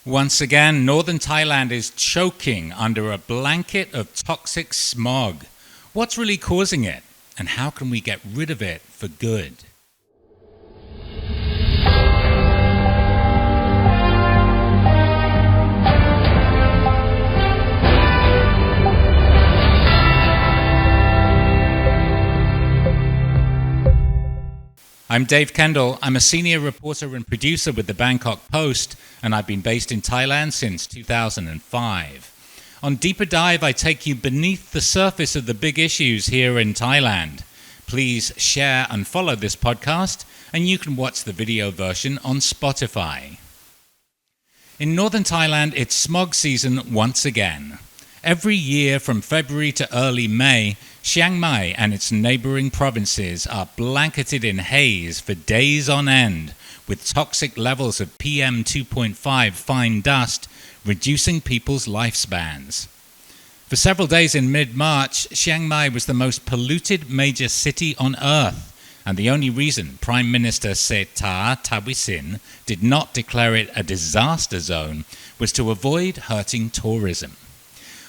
Once again, northern Thailand is choking under a blanket of toxic smog. What's really causing it, and how can we get rid of it for good? I'm Dave Kendall. I'm a senior reporter and producer with the Bangkok Post, and I've been based in Thailand since 2005. On Deeper Dive, I take you beneath the surface of the big issues here in Thailand. Please share and follow this podcast, and you can watch the video version on Spotify. In northern Thailand, it's smog season once again. Every year from February to early May, Chiang Mai and its neighboring provinces are blanketed in haze for days on end, with toxic levels of PM 2.5 fine dust reducing people's lifespans. For several days in mid-March, Chiang Mai was the most polluted major city on earth, and the only reason Prime Minister Srettha Thavisin did not declare it a disaster zone was to avoid hurting tourism.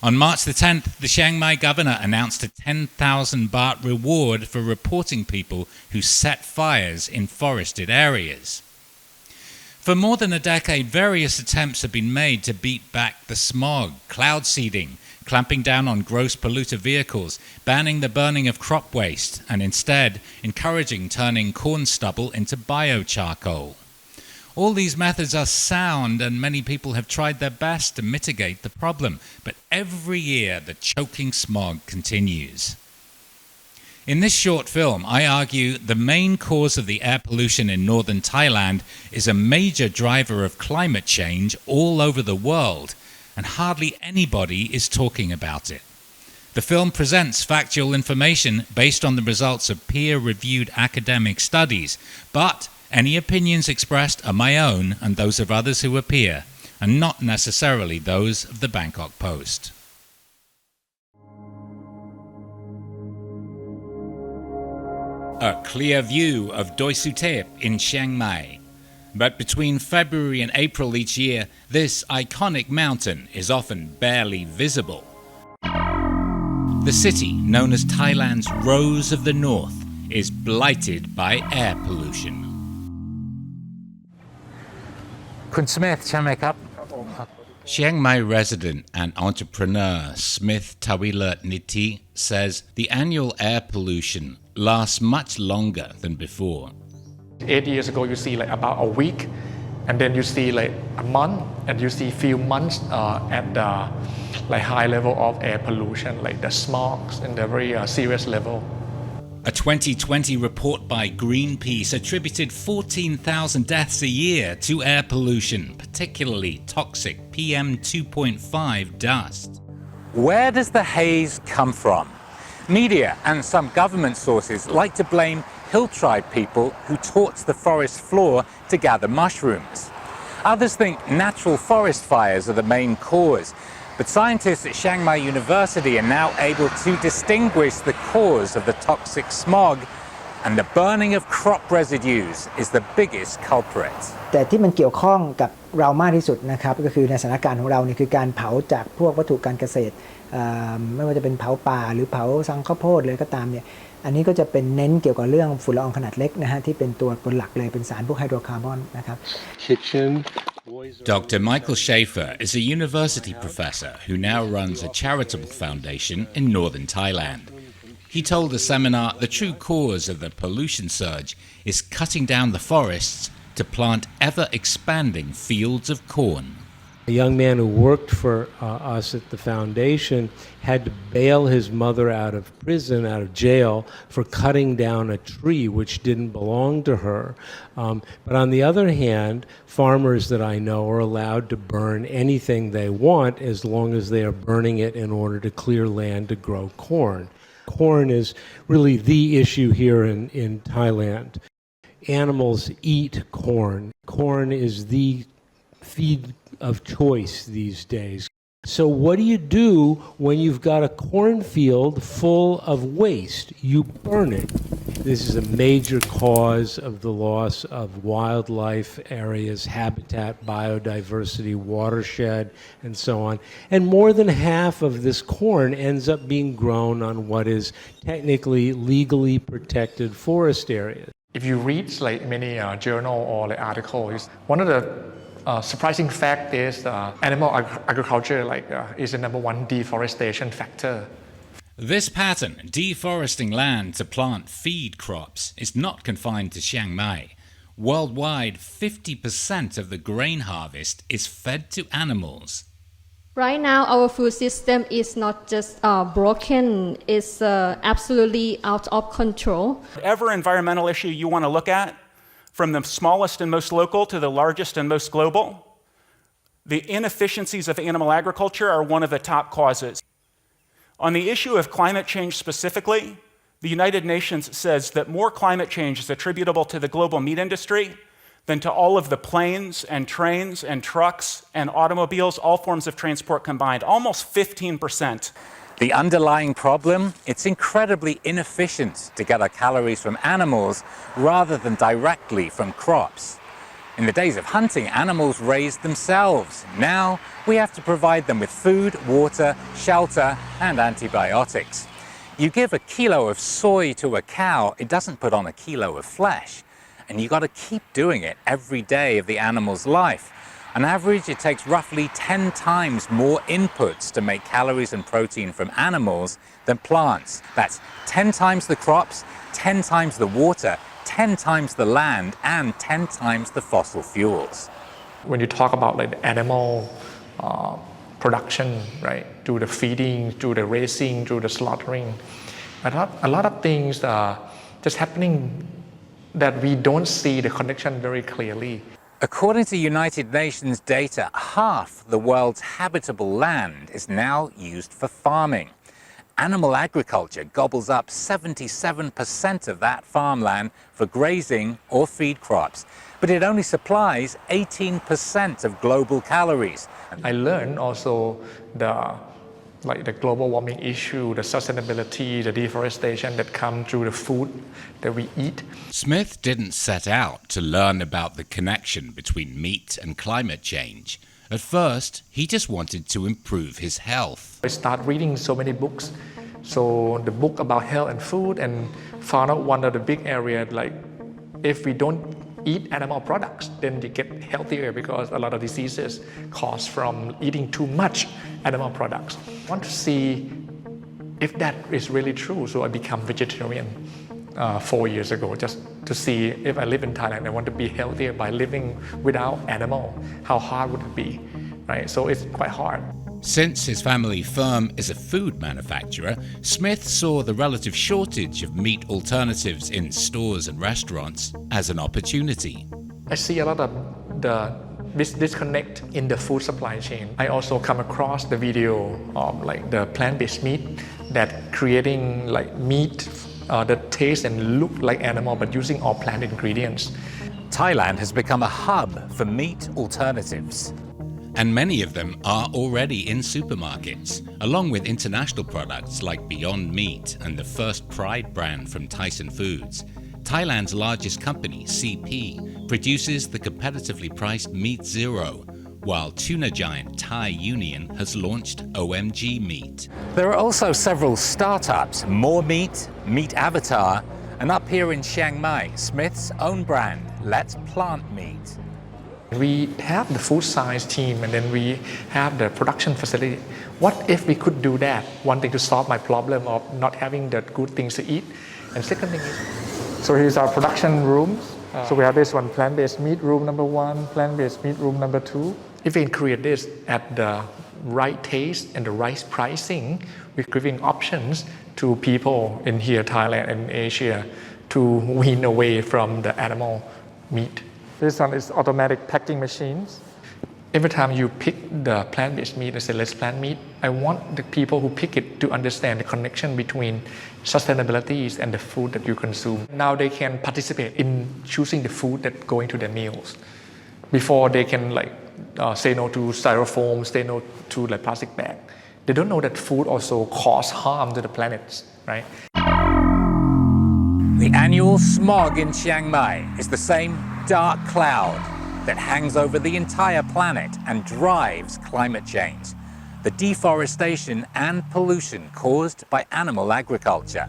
On March the 10th, the Chiang Mai governor announced a 10,000 baht reward for reporting people who set fires in forested areas. For more than a decade, various attempts have been made to beat back the smog, cloud seeding, clamping down on gross polluter vehicles, banning the burning of crop waste, and instead encouraging turning corn stubble into biocharcoal. All these methods are sound, and many people have tried their best to mitigate the problem, but every year the choking smog continues. In this short film, I argue the main cause of the air pollution in northern Thailand is a major driver of climate change all over the world, and hardly anybody is talking about it. The film presents factual information based on the results of peer-reviewed academic studies, but any opinions expressed are my own and those of others who appear, and not necessarily those of the Bangkok Post. A clear view of Doi Suthep in Chiang Mai. But between February and April each year, this iconic mountain is often barely visible. The city, known as Thailand's Rose of the North, is blighted by air pollution. คุณ Smith ใช่ไหมครับ Chiang Mai resident and entrepreneur Smith Tawilatniti says the annual air pollution lasts much longer than before. 8 years ago you see like about a week, and then you see like a month, and you see few months at the like high level of air pollution, like the smog in the very serious level. A 2020 report by Greenpeace attributed 14,000 deaths a year to air pollution, particularly toxic PM 2.5 dust. Where does the haze come from? Media and some government sources like to blame hill tribe people who torch the forest floor to gather mushrooms. Others think natural forest fires are the main cause. But scientists at Chiang Mai University are now able to distinguish the cause of the toxic smog, and the burning of crop residues is the biggest culprit. แต่ที่มันเกี่ยวข้องกับเรามากที่สุดนะครับก็คือในสถานการณ์ของเรานี่คือการเผาจากพวกวัตถุการเกษตรไม่ว่าจะเป็นเผาป่าหรือเผาสังข้าวโพดเลยก็ตามเนี่ยอันนี้ก็จะเป็นเน้นเกี่ยวกับเรื่องฝุ่นละอองขนาดเล็กนะฮะที่เป็นตัวหลักเลยเป็นสารพวกไฮโดรคาร์บอนนะครับ Dr. Michael Schaefer is a university professor who now runs a charitable foundation in northern Thailand. He told the seminar the true cause of the pollution surge is cutting down the forests to plant ever-expanding fields of corn. A young man who worked for us at the foundation had to bail his mother out of prison, out of jail, for cutting down a tree which didn't belong to her. But on the other hand, farmers that I know are allowed to burn anything they want as long as they are burning it in order to clear land to grow corn. Corn is really the issue here in Thailand. Animals eat corn. Corn is the feed of choice these days. So what do when you've got a cornfield full of waste? You burn it. This is a major cause of the loss of wildlife areas, habitat, biodiversity, watershed, and so on. And more than half of this corn ends up being grown on what is technically legally protected forest areas. If you read like many journal or like articles, one of the surprising fact is animal agriculture is the number one deforestation factor. This pattern, deforesting land to plant feed crops, is not confined to Chiang Mai. Worldwide, 50% of the grain harvest is fed to animals. Right now, our food system is not just broken, it's absolutely out of control. Whatever environmental issue you want to look at, from the smallest and most local to the largest and most global, the inefficiencies of animal agriculture are one of the top causes. On the issue of climate change specifically, the United Nations says that more climate change is attributable to the global meat industry than to all of the planes and trains and trucks and automobiles, all forms of transport combined, almost 15%. The underlying problem, it's incredibly inefficient to get our calories from animals rather than directly from crops. In the days of hunting, animals raised themselves. Now we have to provide them with food, water, shelter, and antibiotics. You give a kilo of soy to a cow, it doesn't put on a kilo of flesh. And you got to keep doing it every day of the animal's life. On average, it takes roughly 10 times more inputs to make calories and protein from animals than plants. That's 10 times the crops, 10 times the water, 10 times the land, and 10 times the fossil fuels. When you talk about like the animal production, right, through the feeding, through the raising, through the slaughtering, a lot of things are just happening that we don't see the connection very clearly. According to United Nations data, half the world's habitable land is now used for farming. Animal agriculture gobbles up 77% of that farmland for grazing or feed crops, but it only supplies 18% of global calories. I learned also the global warming issue, the sustainability, the deforestation that come through the food that we eat. Smith didn't set out to learn about the connection between meat and climate change. At first, he just wanted to improve his health. I started reading so many books. So the book about health and food, and found out one of the big areas, like if we don't eat animal products, then you get healthier because a lot of diseases cause from eating too much animal products. I want to see if that is really true. So I became vegetarian 4 years ago, just to see if I live in Thailand, I want to be healthier by living without animal. How hard would it be, right? So it's quite hard. Since his family firm is a food manufacturer, Smith saw the relative shortage of meat alternatives in stores and restaurants as an opportunity. I see a lot of this disconnect in the food supply chain. I also come across the video of like the plant-based meat that creating like meat that tastes and look like animal but using all plant ingredients. Thailand has become a hub for meat alternatives. And many of them are already in supermarkets, along with international products like Beyond Meat and the first Pride brand from Tyson Foods. Thailand's largest company, CP, produces the competitively priced Meat Zero, while tuna giant Thai Union has launched OMG Meat. There are also several startups, More Meat, Meat Avatar, and up here in Chiang Mai, Smith's own brand, Let's Plant Meat. We have the food science team and then we have the production facility. What if we could do that? One thing to solve my problem of not having the good things to eat. And second thing is, so here's our production rooms. So we have this one, plant-based meat room number 1, plant-based meat room number 2. If we can create this at the right taste and the right pricing, we're giving options to people in here, Thailand and Asia, to wean away from the animal meat. This one is automatic packing machines. Every time you pick the plant-based meat and say, let's plant meat, I want the people who pick it to understand the connection between sustainability and the food that you consume. Now they can participate in choosing the food that go into their meals. Before they can say no to styrofoam, say no to plastic bag. They don't know that food also causes harm to the planet, right? The annual smog in Chiang Mai is the same dark cloud that hangs over the entire planet and drives climate change, the deforestation and pollution caused by animal agriculture.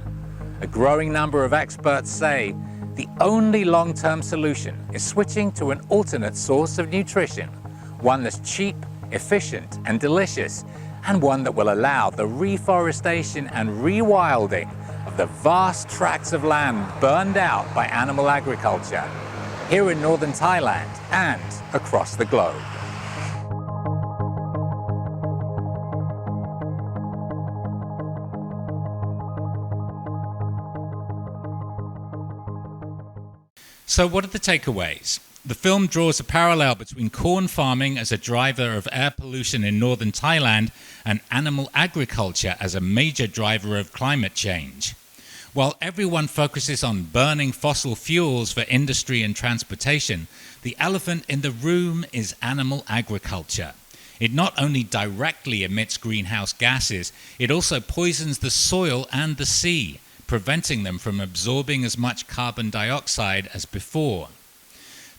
A growing number of experts say the only long-term solution is switching to an alternate source of nutrition, one that's cheap, efficient and delicious, and one that will allow the reforestation and rewilding of the vast tracts of land burned out by animal agriculture here in northern Thailand and across the globe. So what are the takeaways? The film draws a parallel between corn farming as a driver of air pollution in northern Thailand and animal agriculture as a major driver of climate change. While everyone focuses on burning fossil fuels for industry and transportation, the elephant in the room is animal agriculture. It not only directly emits greenhouse gases, it also poisons the soil and the sea, preventing them from absorbing as much carbon dioxide as before.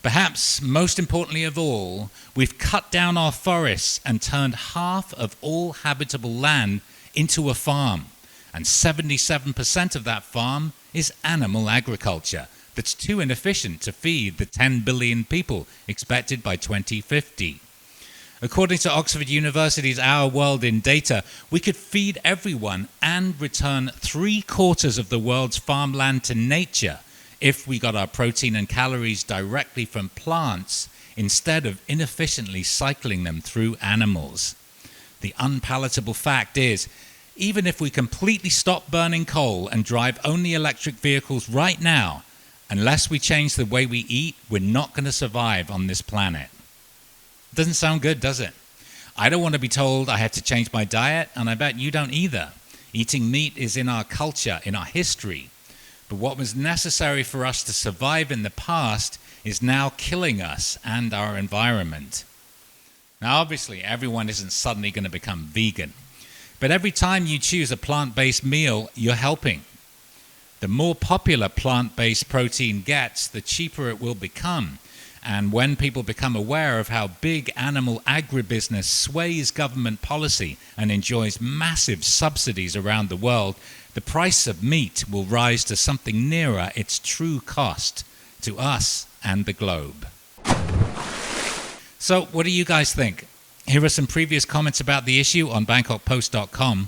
Perhaps most importantly of all, we've cut down our forests and turned half of all habitable land into a farm. And 77% of that farm is animal agriculture that's too inefficient to feed the 10 billion people expected by 2050. According to Oxford University's Our World in Data, we could feed everyone and return 3/4 of the world's farmland to nature if we got our protein and calories directly from plants instead of inefficiently cycling them through animals. The unpalatable fact is, even if we completely stop burning coal and drive only electric vehicles right now, unless we change the way we eat, we're not going to survive on this planet. Doesn't sound good, does it? I don't want to be told I have to change my diet, and I bet you don't either. Eating meat is in our culture, in our history. But what was necessary for us to survive in the past is now killing us and our environment. Now, obviously, everyone isn't suddenly going to become vegan. But every time you choose a plant-based meal, you're helping. The more popular plant-based protein gets, the cheaper it will become. And when people become aware of how big animal agribusiness sways government policy and enjoys massive subsidies around the world, the price of meat will rise to something nearer its true cost to us and the globe. So what do you guys think? Here are some previous comments about the issue on BangkokPost.com.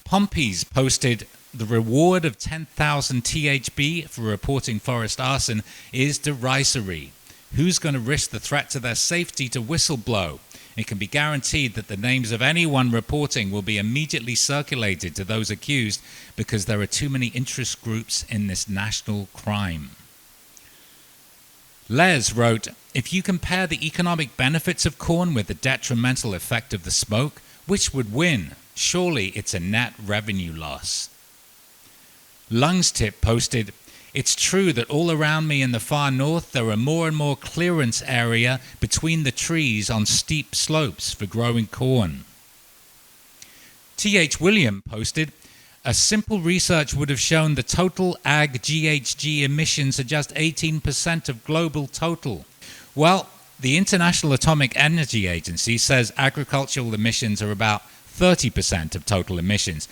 Pompey's posted, "The reward of 10,000 THB for reporting forest arson is derisory. Who's going to risk the threat to their safety to whistleblow? It can be guaranteed that the names of anyone reporting will be immediately circulated to those accused because there are too many interest groups in this national crime." Les wrote, "If you compare the economic benefits of corn with the detrimental effect of the smoke, which would win? Surely it's a net revenue loss." Lungstip posted, "It's true that all around me in the far north there are more and more clearance area between the trees on steep slopes for growing corn." T.H. William posted, "A simple research would have shown the total ag GHG emissions are just 18% of global total." Well, the International Atomic Energy Agency says agricultural emissions are about 30% of total emissions.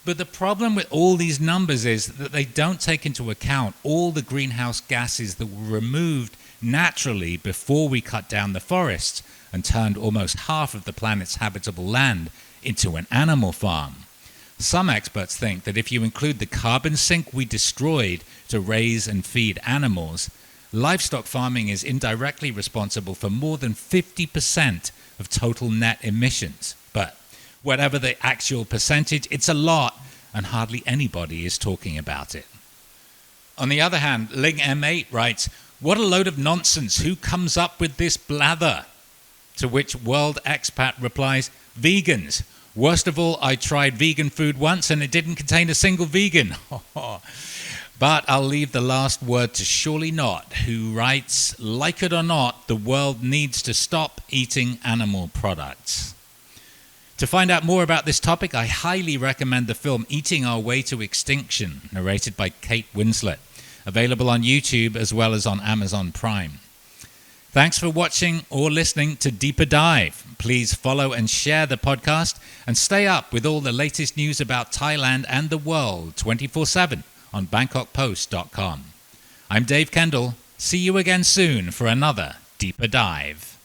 But the problem with all these numbers is that they don't take into account all the greenhouse gases that were removed naturally before we cut down the forests and turned almost half of the planet's habitable land into an animal farm. Some experts think that if you include the carbon sink we destroyed to raise and feed animals, livestock farming is indirectly responsible for more than 50% of total net emissions. But whatever the actual percentage, it's a lot, and hardly anybody is talking about it. On the other hand, Ling M8 writes, "What a load of nonsense, who comes up with this blather?" To which World Expat replies, "Vegans. Worst of all, I tried vegan food once and it didn't contain a single vegan." But I'll leave the last word to Surely Not, who writes, "Like it or not, the world needs to stop eating animal products." To find out more about this topic, I highly recommend the film Eating Our Way to Extinction, narrated by Kate Winslet, available on YouTube as well as on Amazon Prime. Thanks for watching or listening to Deeper Dive. Please follow and share the podcast and stay up with all the latest news about Thailand and the world 24/7 on BangkokPost.com. I'm Dave Kendall. See you again soon for another Deeper Dive.